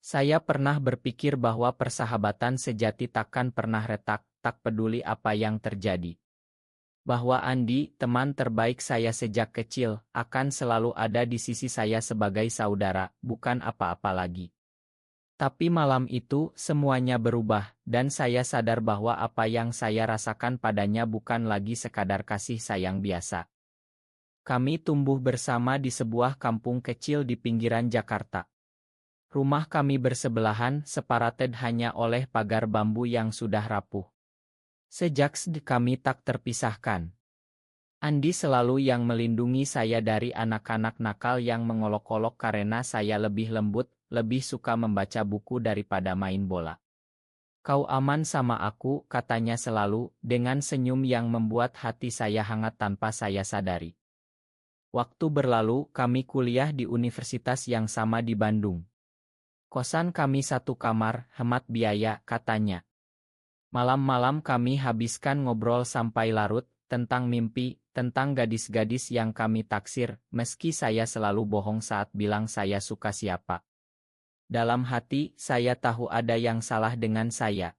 Saya pernah berpikir bahwa persahabatan sejati takkan pernah retak, tak peduli apa yang terjadi. Bahwa Andi, teman terbaik saya sejak kecil, akan selalu ada di sisi saya sebagai saudara, bukan apa-apa lagi. Tapi malam itu, semuanya berubah, dan saya sadar bahwa apa yang saya rasakan padanya bukan lagi sekadar kasih sayang biasa. Kami tumbuh bersama di sebuah kampung kecil di pinggiran Jakarta. Rumah kami bersebelahan, separated hanya oleh pagar bambu yang sudah rapuh. Sejak SD kami tak terpisahkan. Andi selalu yang melindungi saya dari anak-anak nakal yang mengolok-olok karena saya lebih lembut, lebih suka membaca buku daripada main bola. Kau aman sama aku, katanya selalu, dengan senyum yang membuat hati saya hangat tanpa saya sadari. Waktu berlalu, kami kuliah di universitas yang sama di Bandung. Kosan kami satu kamar, hemat biaya, katanya. Malam-malam kami habiskan ngobrol sampai larut, tentang mimpi, tentang gadis-gadis yang kami taksir, meski saya selalu bohong saat bilang saya suka siapa. Dalam hati, saya tahu ada yang salah dengan saya.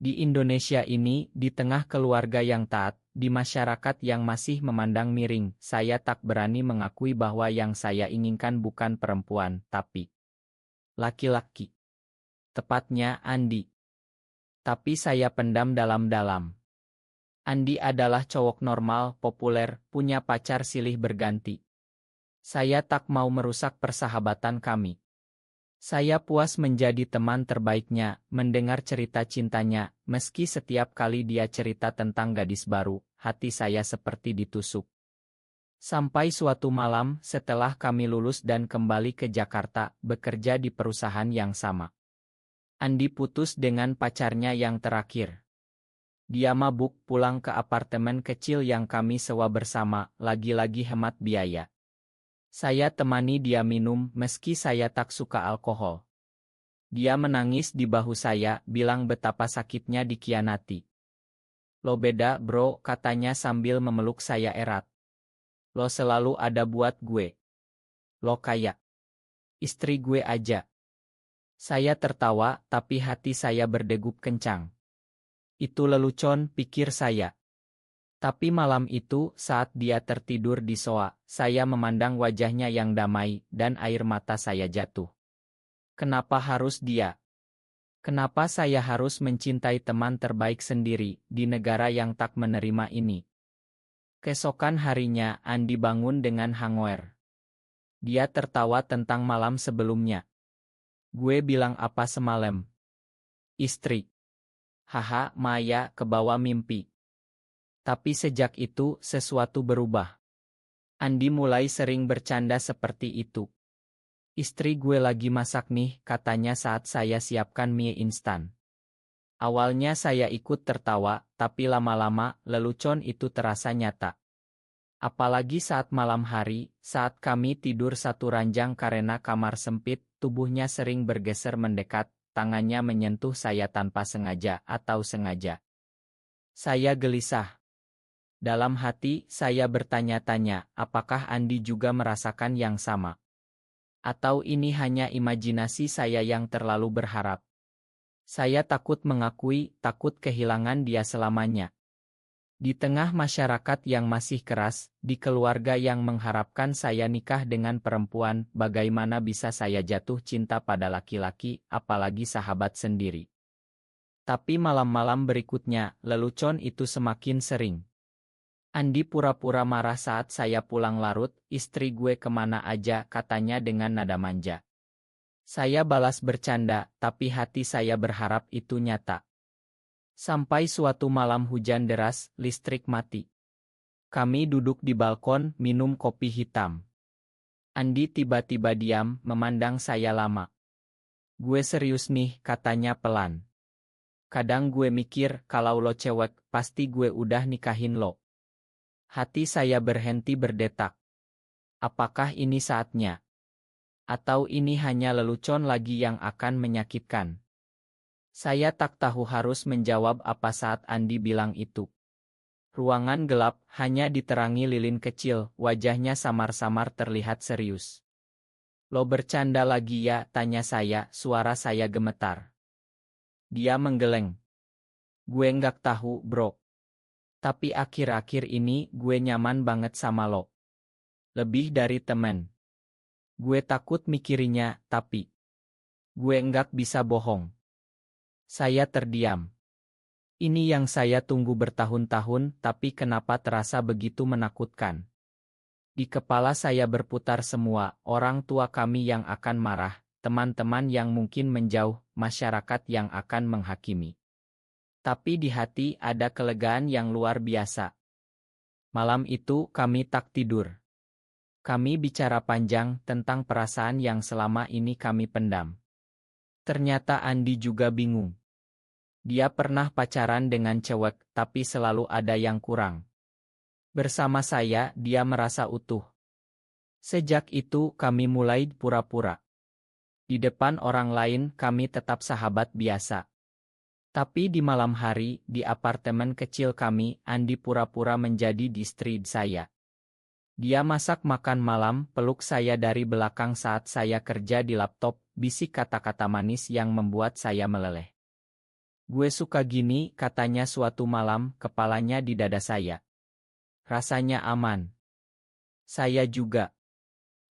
Di Indonesia ini, di tengah keluarga yang taat, di masyarakat yang masih memandang miring, saya tak berani mengakui bahwa yang saya inginkan bukan perempuan, tapi laki-laki. Tepatnya Andi. Tapi saya pendam dalam-dalam. Andi adalah cowok normal, populer, punya pacar silih berganti. Saya tak mau merusak persahabatan kami. Saya puas menjadi teman terbaiknya, mendengar cerita cintanya, meski setiap kali dia cerita tentang gadis baru, hati saya seperti ditusuk. Sampai suatu malam, setelah kami lulus dan kembali ke Jakarta, bekerja di perusahaan yang sama. Andi putus dengan pacarnya yang terakhir. Dia mabuk pulang ke apartemen kecil yang kami sewa bersama, lagi-lagi hemat biaya. Saya temani dia minum meski saya tak suka alkohol. Dia menangis di bahu saya, bilang betapa sakitnya dikhianati. Lo beda bro, katanya sambil memeluk saya erat. Lo selalu ada buat gue. Lo kayak istri gue aja. Saya tertawa, tapi hati saya berdegup kencang. Itu lelucon, pikir saya. Tapi malam itu, saat dia tertidur di sofa, saya memandang wajahnya yang damai, dan air mata saya jatuh. Kenapa harus dia? Kenapa saya harus mencintai teman terbaik sendiri, di negara yang tak menerima ini? Keesokan harinya, Andi bangun dengan hangover. Dia tertawa tentang malam sebelumnya. Gue bilang apa semalam? Istri. Haha, Maya, kebawa mimpi. Tapi sejak itu, sesuatu berubah. Andi mulai sering bercanda seperti itu. Istri gue lagi masak nih, katanya saat saya siapkan mie instan. Awalnya saya ikut tertawa, tapi lama-lama, lelucon itu terasa nyata. Apalagi saat malam hari, saat kami tidur satu ranjang karena kamar sempit, tubuhnya sering bergeser mendekat, tangannya menyentuh saya tanpa sengaja atau sengaja. Saya gelisah. Dalam hati, saya bertanya-tanya, apakah Andi juga merasakan yang sama? Atau ini hanya imajinasi saya yang terlalu berharap? Saya takut mengakui, takut kehilangan dia selamanya. Di tengah masyarakat yang masih keras, di keluarga yang mengharapkan saya nikah dengan perempuan, bagaimana bisa saya jatuh cinta pada laki-laki, apalagi sahabat sendiri? Tapi malam-malam berikutnya, lelucon itu semakin sering. Andi pura-pura marah saat saya pulang larut, istri gue kemana aja, katanya dengan nada manja. Saya balas bercanda, tapi hati saya berharap itu nyata. Sampai suatu malam hujan deras, listrik mati. Kami duduk di balkon, minum kopi hitam. Andi tiba-tiba diam, memandang saya lama. Gue serius nih, katanya pelan. Kadang gue mikir, kalau lo cewek, pasti gue udah nikahin lo. Hati saya berhenti berdetak. Apakah ini saatnya? Atau ini hanya lelucon lagi yang akan menyakitkan? Saya tak tahu harus menjawab apa saat Andi bilang itu. Ruangan gelap, hanya diterangi lilin kecil, wajahnya samar-samar terlihat serius. Lo bercanda lagi ya? Tanya saya, suara saya gemetar. Dia menggeleng. Gue nggak tahu, bro. Tapi akhir-akhir ini gue nyaman banget sama lo. Lebih dari temen. Gue takut mikirinya, tapi gue nggak bisa bohong. Saya terdiam. Ini yang saya tunggu bertahun-tahun, tapi kenapa terasa begitu menakutkan? Di kepala saya berputar semua, orang tua kami yang akan marah, teman-teman yang mungkin menjauh, masyarakat yang akan menghakimi. Tapi di hati ada kelegaan yang luar biasa. Malam itu kami tak tidur. Kami bicara panjang tentang perasaan yang selama ini kami pendam. Ternyata Andi juga bingung. Dia pernah pacaran dengan cewek, tapi selalu ada yang kurang. Bersama saya, dia merasa utuh. Sejak itu, kami mulai pura-pura. Di depan orang lain, kami tetap sahabat biasa. Tapi di malam hari, di apartemen kecil kami, Andi pura-pura menjadi istri saya. Dia masak makan malam, peluk saya dari belakang saat saya kerja di laptop, bisik kata-kata manis yang membuat saya meleleh. Gue suka gini, katanya suatu malam, kepalanya di dada saya. Rasanya aman. Saya juga.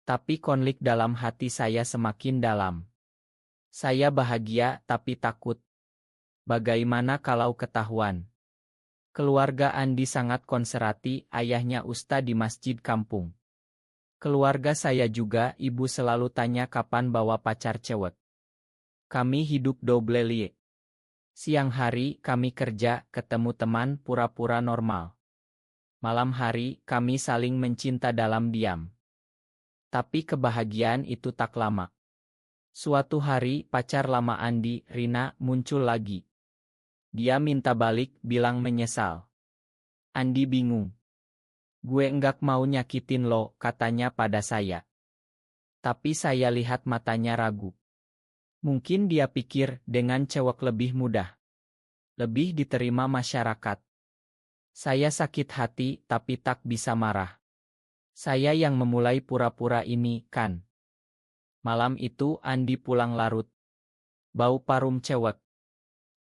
Tapi konflik dalam hati saya semakin dalam. Saya bahagia, tapi takut. Bagaimana kalau ketahuan? Keluarga Andi sangat konservatif, ayahnya ustaz di masjid kampung. Keluarga saya juga, ibu selalu tanya kapan bawa pacar cewek. Kami hidup double life. Siang hari, kami kerja, ketemu teman, pura-pura normal. Malam hari, kami saling mencinta dalam diam. Tapi kebahagiaan itu tak lama. Suatu hari, pacar lama Andi, Rina, muncul lagi. Dia minta balik, bilang menyesal. Andi bingung. Gue enggak mau nyakitin lo, katanya pada saya. Tapi saya lihat matanya ragu. Mungkin dia pikir, dengan cewek lebih mudah. Lebih diterima masyarakat. Saya sakit hati, tapi tak bisa marah. Saya yang memulai pura-pura ini, kan? Malam itu Andi pulang larut. Bau parum cewek.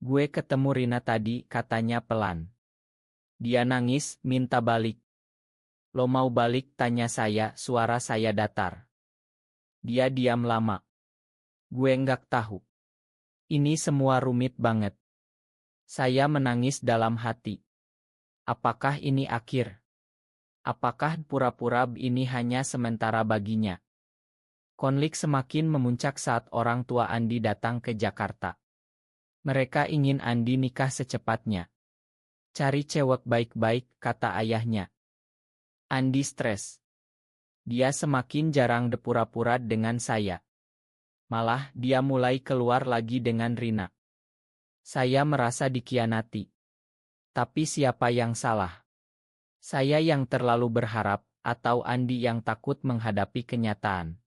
Gue ketemu Rina tadi, katanya pelan. Dia nangis, minta balik. Lo mau balik, tanya saya, suara saya datar. Dia diam lama. Gue nggak tahu. Ini semua rumit banget. Saya menangis dalam hati. Apakah ini akhir? Apakah pura-pura ini hanya sementara baginya? Konflik semakin memuncak saat orang tua Andi datang ke Jakarta. Mereka ingin Andi nikah secepatnya. Cari cewek baik-baik, kata ayahnya. Andi stres. Dia semakin jarang berpura-pura dengan saya. Malah, dia mulai keluar lagi dengan Rina. Saya merasa dikhianati. Tapi siapa yang salah? Saya yang terlalu berharap, atau Andi yang takut menghadapi kenyataan?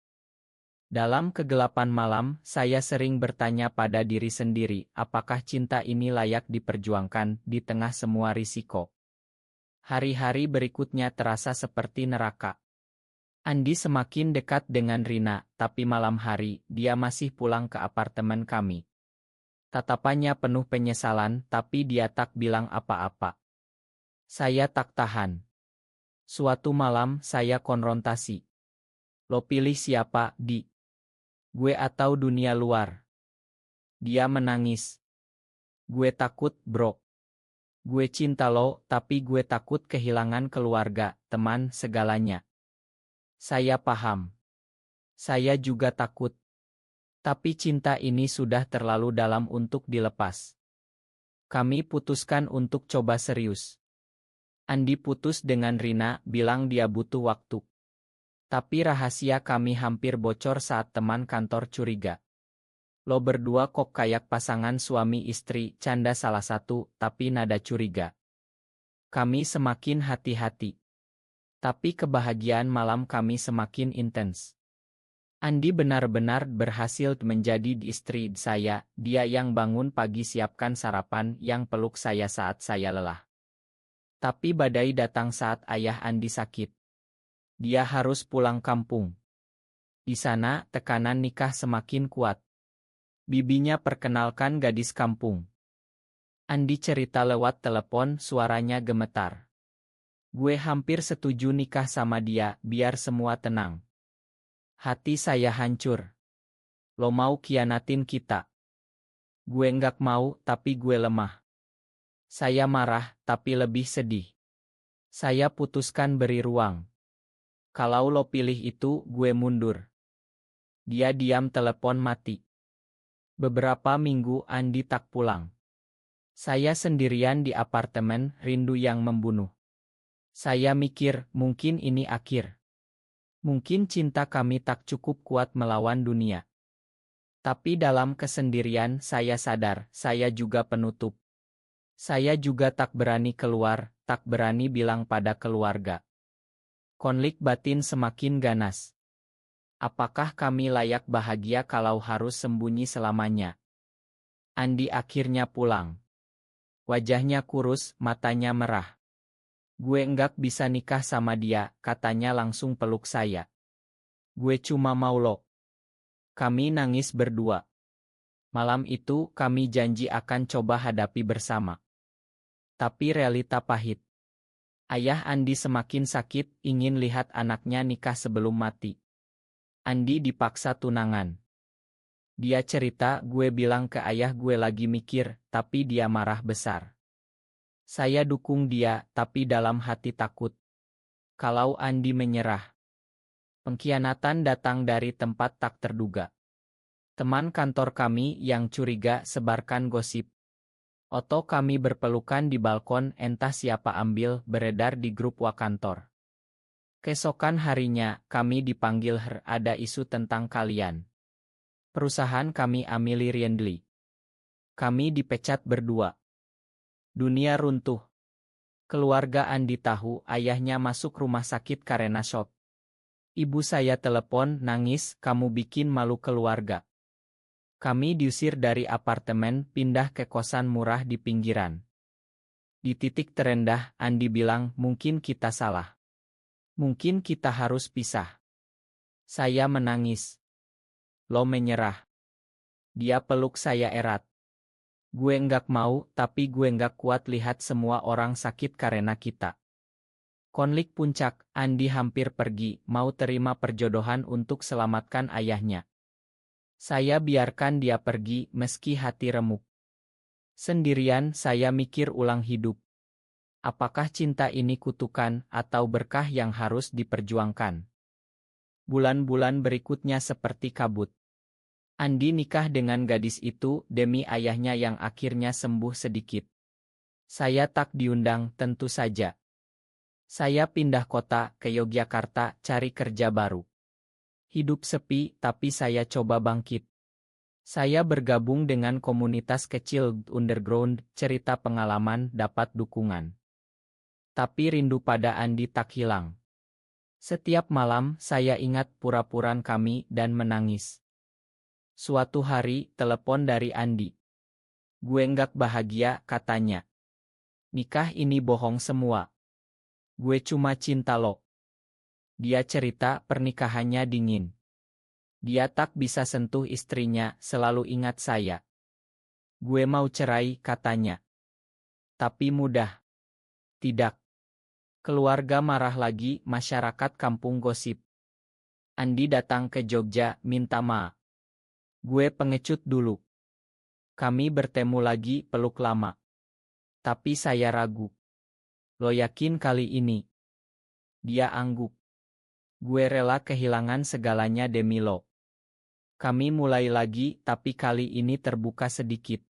Dalam kegelapan malam, saya sering bertanya pada diri sendiri, apakah cinta ini layak diperjuangkan di tengah semua risiko? Hari-hari berikutnya terasa seperti neraka. Andi semakin dekat dengan Rina, tapi malam hari, dia masih pulang ke apartemen kami. Tatapannya penuh penyesalan, tapi dia tak bilang apa-apa. Saya tak tahan. Suatu malam, saya konfrontasi. Lo pilih siapa, Di? Gue atau dunia luar? Dia menangis. Gue takut, bro. Gue cinta lo, tapi gue takut kehilangan keluarga, teman, segalanya. Saya paham. Saya juga takut. Tapi cinta ini sudah terlalu dalam untuk dilepas. Kami putuskan untuk coba serius. Andi putus dengan Rina, bilang dia butuh waktu. Tapi rahasia kami hampir bocor saat teman kantor curiga. Lo berdua kok kayak pasangan suami istri, canda salah satu, tapi nada curiga. Kami semakin hati-hati. Tapi kebahagiaan malam kami semakin intens. Andi benar-benar berhasil menjadi istri saya, dia yang bangun pagi siapkan sarapan, yang peluk saya saat saya lelah. Tapi badai datang saat ayah Andi sakit. Dia harus pulang kampung. Di sana, tekanan nikah semakin kuat. Bibinya perkenalkan gadis kampung. Andi cerita lewat telepon, suaranya gemetar. Gue hampir setuju nikah sama dia, biar semua tenang. Hati saya hancur. Lo mau khianatin kita? Gue nggak mau, tapi gue lemah. Saya marah, tapi lebih sedih. Saya putuskan beri ruang. Kalau lo pilih itu, gue mundur. Dia diam, telepon mati. Beberapa minggu Andi tak pulang. Saya sendirian di apartemen, rindu yang membunuh. Saya mikir, mungkin ini akhir. Mungkin cinta kami tak cukup kuat melawan dunia. Tapi dalam kesendirian saya sadar, saya juga penutup. Saya juga tak berani keluar, tak berani bilang pada keluarga. Konflik batin semakin ganas. Apakah kami layak bahagia kalau harus sembunyi selamanya? Andi akhirnya pulang. Wajahnya kurus, matanya merah. Gue enggak bisa nikah sama dia, katanya langsung peluk saya. Gue cuma mau lo. Kami nangis berdua. Malam itu kami janji akan coba hadapi bersama. Tapi realita pahit. Ayah Andi semakin sakit, ingin lihat anaknya nikah sebelum mati. Andi dipaksa tunangan. Dia cerita, gue bilang ke ayah gue lagi mikir, tapi dia marah besar. Saya dukung dia, tapi dalam hati takut. Kalau Andi menyerah. Pengkhianatan datang dari tempat tak terduga. Teman kantor kami yang curiga sebarkan gosip. Foto kami berpelukan di balkon, entah siapa ambil, beredar di grup kantor. Keesokan harinya, kami dipanggil, ada isu tentang kalian. Perusahaan kami Amili Riendli. Kami dipecat berdua. Dunia runtuh. Keluarga Andi tahu ayahnya masuk rumah sakit karena shock. Ibu saya telepon, nangis, kamu bikin malu keluarga. Kami diusir dari apartemen, pindah ke kosan murah di pinggiran. Di titik terendah, Andi bilang, mungkin kita salah. Mungkin kita harus pisah. Saya menangis. Lo menyerah. Dia peluk saya erat. Gue enggak mau, tapi gue enggak kuat lihat semua orang sakit karena kita. Konflik puncak, Andi hampir pergi, mau terima perjodohan untuk selamatkan ayahnya. Saya biarkan dia pergi, meski hati remuk. Sendirian, saya mikir ulang hidup. Apakah cinta ini kutukan, atau berkah yang harus diperjuangkan? Bulan-bulan berikutnya seperti kabut. Andi nikah dengan gadis itu demi ayahnya yang akhirnya sembuh sedikit. Saya tak diundang, tentu saja. Saya pindah kota ke Yogyakarta, cari kerja baru. Hidup sepi, tapi saya coba bangkit. Saya bergabung dengan komunitas kecil underground, cerita pengalaman, dapat dukungan. Tapi rindu pada Andi tak hilang. Setiap malam, saya ingat pura-puran kami dan menangis. Suatu hari, telepon dari Andi. Gue enggak bahagia, katanya. Nikah ini bohong semua. Gue cuma cinta lo. Dia cerita pernikahannya dingin. Dia tak bisa sentuh istrinya, selalu ingat saya. Gue mau cerai, katanya. Tapi mudah. Tidak. Keluarga marah lagi, masyarakat kampung gosip. Andi datang ke Jogja, minta maaf. Gue pengecut dulu. Kami bertemu lagi, peluk lama. Tapi saya ragu. Lo yakin kali ini? Dia angguk. Gue rela kehilangan segalanya demi lo. Kami mulai lagi, tapi kali ini terbuka sedikit.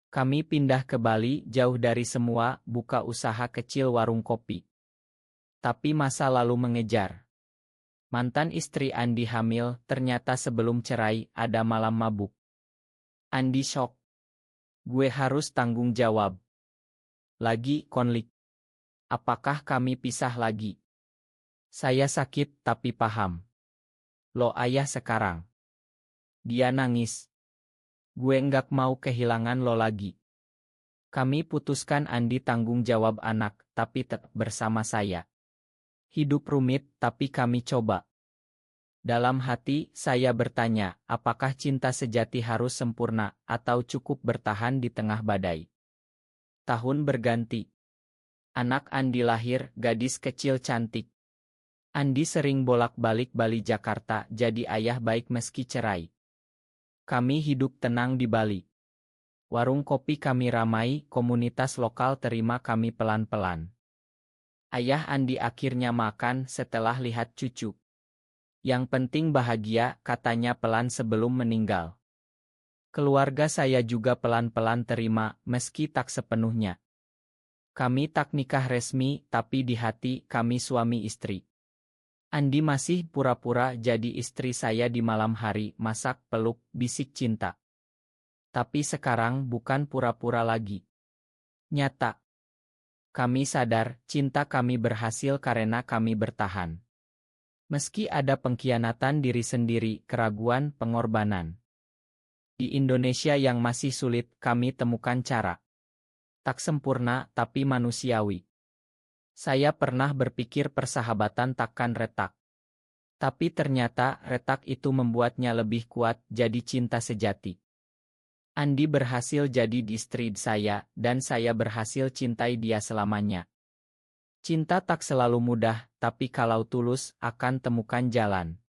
Kami pindah ke Bali, jauh dari semua, buka usaha kecil warung kopi. Tapi masa lalu mengejar. Mantan istri Andi hamil, ternyata sebelum cerai, ada malam mabuk. Andi shock. Gue harus tanggung jawab. Lagi konflik. Apakah kami pisah lagi? Saya sakit, tapi paham. Lo ayah sekarang. Dia nangis. Gue enggak mau kehilangan lo lagi. Kami putuskan Andi tanggung jawab anak, tapi tetap bersama saya. Hidup rumit, tapi kami coba. Dalam hati, saya bertanya, apakah cinta sejati harus sempurna, atau cukup bertahan di tengah badai? Tahun berganti. Anak Andi lahir, gadis kecil cantik. Andi sering bolak-balik Bali Jakarta, jadi ayah baik meski cerai. Kami hidup tenang di Bali. Warung kopi kami ramai, komunitas lokal terima kami pelan-pelan. Ayah Andi akhirnya makan setelah lihat cucu. Yang penting bahagia, katanya pelan sebelum meninggal. Keluarga saya juga pelan-pelan terima, meski tak sepenuhnya. Kami tak nikah resmi, tapi di hati kami suami istri. Andi masih pura-pura jadi istri saya di malam hari, masak, peluk, bisik cinta. Tapi sekarang bukan pura-pura lagi. Nyata. Kami sadar, cinta kami berhasil karena kami bertahan. Meski ada pengkhianatan diri sendiri, keraguan, pengorbanan. Di Indonesia yang masih sulit, kami temukan cara. Tak sempurna, tapi manusiawi. Saya pernah berpikir persahabatan takkan retak. Tapi ternyata retak itu membuatnya lebih kuat, jadi cinta sejati. Andi berhasil jadi istri saya, dan saya berhasil cintai dia selamanya. Cinta tak selalu mudah, tapi kalau tulus, akan temukan jalan.